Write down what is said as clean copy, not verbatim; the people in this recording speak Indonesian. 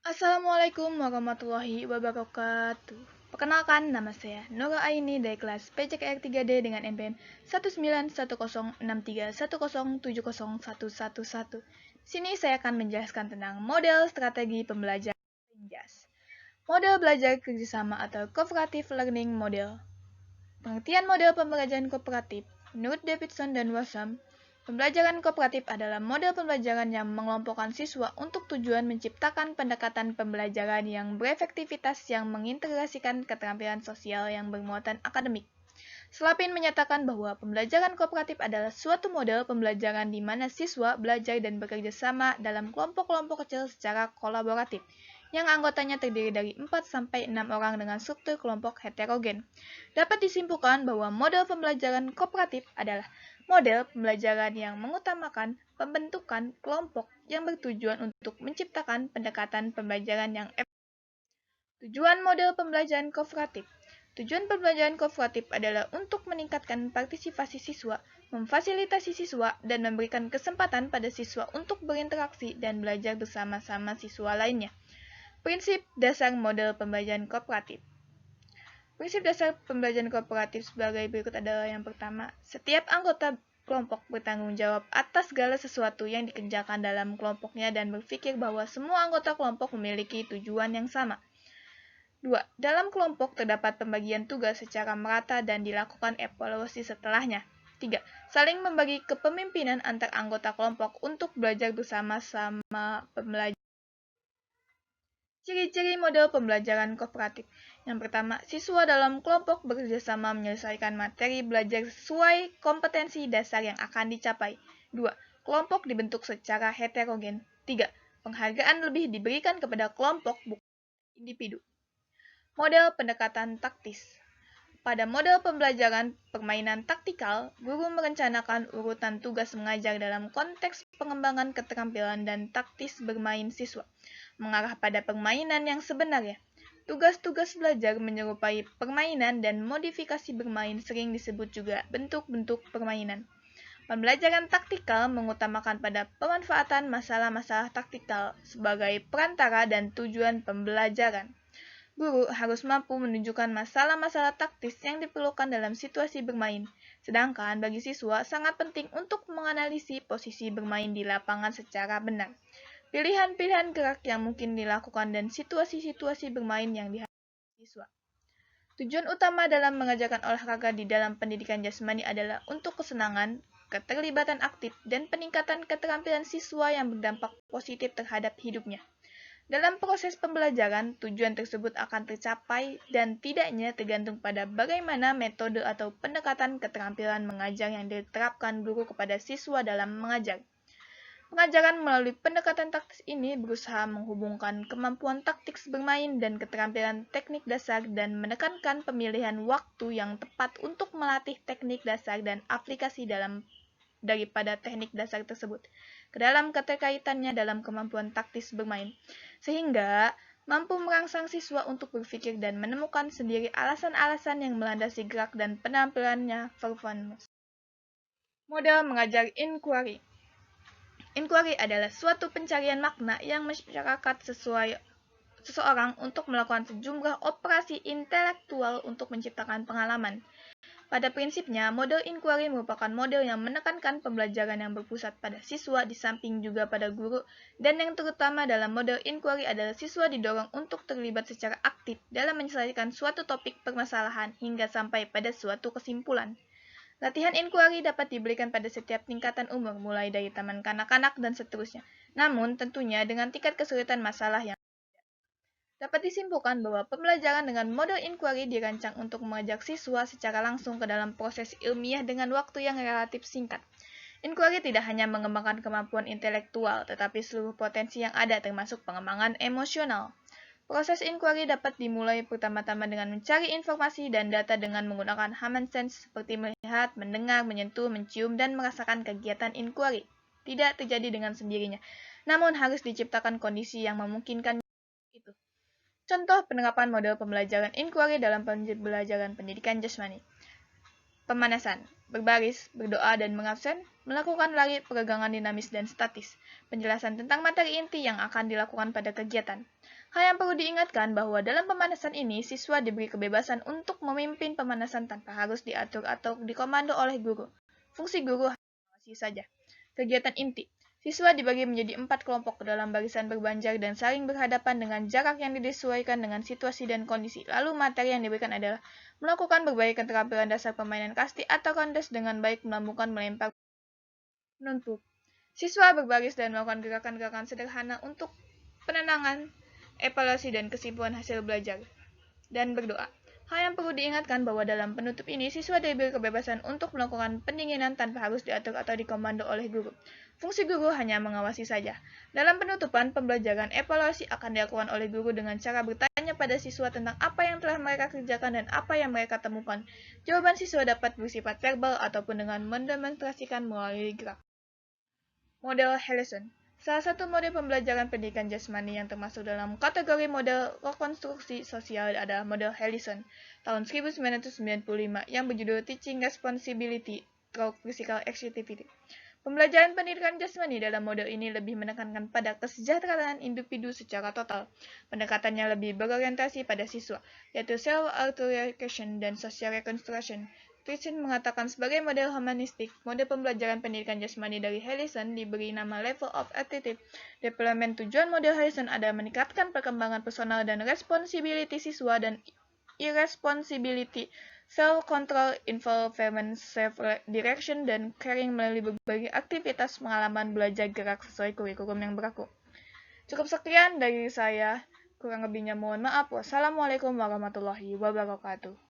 Assalamualaikum warahmatullahi wabarakatuh. Perkenalkan, nama saya Nora Aini dari kelas PCKR 3D dengan NPM 1910631070111. Di sini saya akan menjelaskan tentang model strategi pembelajaran Rinjas. Model belajar kerjasama atau cooperative learning model. Pengertian model pembelajaran kooperatif menurut Davidson dan Wasam. Pembelajaran kooperatif adalah model pembelajaran yang mengelompokkan siswa untuk tujuan menciptakan pendekatan pembelajaran yang berefektivitas yang mengintegrasikan keterampilan sosial yang bermuatan akademik. Slapin menyatakan bahwa pembelajaran kooperatif adalah suatu model pembelajaran di mana siswa belajar dan bekerja sama dalam kelompok-kelompok kecil secara kolaboratif, yang anggotanya terdiri dari 4-6 orang dengan struktur kelompok heterogen. Dapat disimpulkan bahwa model pembelajaran kooperatif adalah model pembelajaran yang mengutamakan pembentukan kelompok yang bertujuan untuk menciptakan pendekatan pembelajaran yang efektif. Tujuan model pembelajaran kooperatif. Tujuan pembelajaran kooperatif adalah untuk meningkatkan partisipasi siswa, memfasilitasi siswa, dan memberikan kesempatan pada siswa untuk berinteraksi dan belajar bersama-sama siswa lainnya. Prinsip dasar model pembelajaran kooperatif. Prinsip dasar pembelajaran kooperatif sebagai berikut adalah yang pertama, setiap anggota kelompok bertanggung jawab atas segala sesuatu yang dikerjakan dalam kelompoknya dan berpikir bahwa semua anggota kelompok memiliki tujuan yang sama. 2. Dalam kelompok terdapat pembagian tugas secara merata dan dilakukan evaluasi setelahnya. 3. Saling membagi kepemimpinan antar anggota kelompok untuk belajar bersama-sama pembelajaran. Ciri-ciri model pembelajaran kooperatif. Yang pertama, siswa dalam kelompok bekerjasama menyelesaikan materi belajar sesuai kompetensi dasar yang akan dicapai. 2. Kelompok dibentuk secara heterogen. 3. Penghargaan lebih diberikan kepada kelompok bukan individu. Model pendekatan taktis. Pada model pembelajaran permainan taktikal, guru merencanakan urutan tugas mengajar dalam konteks pengembangan keterampilan dan taktis bermain siswa, mengarah pada permainan yang sebenarnya. Tugas-tugas belajar menyerupai permainan dan modifikasi bermain sering disebut juga bentuk-bentuk permainan. Pembelajaran taktikal mengutamakan pada pemanfaatan masalah-masalah taktikal sebagai perantara dan tujuan pembelajaran. Guru harus mampu menunjukkan masalah-masalah taktis yang diperlukan dalam situasi bermain, sedangkan bagi siswa sangat penting untuk menganalisis posisi bermain di lapangan secara benar, pilihan-pilihan gerak yang mungkin dilakukan dan situasi-situasi bermain yang dihadapi siswa. Tujuan utama dalam mengajarkan olahraga di dalam pendidikan jasmani adalah untuk kesenangan, keterlibatan aktif, dan peningkatan keterampilan siswa yang berdampak positif terhadap hidupnya. Dalam proses pembelajaran, tujuan tersebut akan tercapai dan tidaknya tergantung pada bagaimana metode atau pendekatan keterampilan mengajar yang diterapkan guru kepada siswa dalam mengajar. Pengajaran melalui pendekatan taktis ini berusaha menghubungkan kemampuan taktis bermain dan keterampilan teknik dasar dan menekankan pemilihan waktu yang tepat untuk melatih teknik dasar dan aplikasi daripada teknik dasar tersebut ke dalam keterkaitannya dalam kemampuan taktis bermain, sehingga mampu merangsang siswa untuk berpikir dan menemukan sendiri alasan-alasan yang melandasi gerak dan penampilannya performance. Model mengajar inquiry. Inquiry adalah suatu pencarian makna yang masyarakat seseorang untuk melakukan sejumlah operasi intelektual untuk menciptakan pengalaman. Pada prinsipnya, model inquiry merupakan model yang menekankan pembelajaran yang berpusat pada siswa di samping juga pada guru, dan yang terutama dalam model inquiry adalah siswa didorong untuk terlibat secara aktif dalam menyelesaikan suatu topik permasalahan hingga sampai pada suatu kesimpulan. Latihan inquiry dapat diberikan pada setiap tingkatan umur, mulai dari taman kanak-kanak dan seterusnya, namun tentunya dengan tingkat kesulitan masalah yang dapat disimpulkan bahwa pembelajaran dengan model inquiry dirancang untuk mengajak siswa secara langsung ke dalam proses ilmiah dengan waktu yang relatif singkat. Inquiry tidak hanya mengembangkan kemampuan intelektual, tetapi seluruh potensi yang ada termasuk pengembangan emosional. Proses inquiry dapat dimulai pertama-tama dengan mencari informasi dan data dengan menggunakan common sense seperti melihat, mendengar, menyentuh, mencium, dan merasakan kegiatan inquiry. Tidak terjadi dengan sendirinya, namun harus diciptakan kondisi yang memungkinkan itu. Contoh penerapan model pembelajaran inquiry dalam pembelajaran pendidikan jasmani. Pemanasan. berbaris, berdoa, dan mengabsen, melakukan lari, peregangan dinamis dan statis, penjelasan tentang materi inti yang akan dilakukan pada kegiatan. Hal yang perlu diingatkan bahwa dalam pemanasan ini, siswa diberi kebebasan untuk memimpin pemanasan tanpa harus diatur atau dikomando oleh guru. Fungsi guru hanya mengawasi saja. Kegiatan inti. Siswa dibagi menjadi 4 kelompok dalam barisan berbanjar dan saling berhadapan dengan jarak yang disesuaikan dengan situasi dan kondisi. Lalu materi yang diberikan adalah melakukan berbagai keterampilan dasar permainan kasti atau kontes dengan baik melambungkan, melempar, menuntut. Siswa berbaris dan melakukan gerakan-gerakan sederhana untuk penenangan, evaluasi, dan kesimpulan hasil belajar, dan berdoa. Hal yang perlu diingatkan bahwa dalam penutup ini, siswa diberi kebebasan untuk melakukan pendinginan tanpa harus diatur atau dikomando oleh guru. Fungsi guru hanya mengawasi saja. Dalam penutupan pembelajaran, evaluasi akan dilakukan oleh guru dengan cara bertanya pada siswa tentang apa yang telah mereka kerjakan dan apa yang mereka temukan. Jawaban siswa dapat bersifat verbal ataupun dengan mendemonstrasikan melalui gerak. Model Harrison. Salah satu model pembelajaran pendidikan jasmani yang termasuk dalam kategori model rekonstruksi sosial adalah model Harrison tahun 1995 yang berjudul Teaching Responsibility Through Physical Activity. Pembelajaran pendidikan jasmani dalam model ini lebih menekankan pada kesejahteraan individu secara total. Pendekatannya lebih berorientasi pada siswa, yaitu self-actualization dan social reconstruction. Christian mengatakan sebagai model humanistik, model pembelajaran pendidikan jasmani dari Harrison diberi nama Level of Attitude Development. Tujuan model Harrison adalah meningkatkan perkembangan personal dan responsibility siswa dan irresponsibility, self-control, involvement, self-direction, dan caring melalui berbagai aktivitas pengalaman belajar gerak sesuai kurikulum yang berlaku. Cukup sekian dari saya, kurang lebihnya mohon maaf. Wassalamualaikum warahmatullahi wabarakatuh.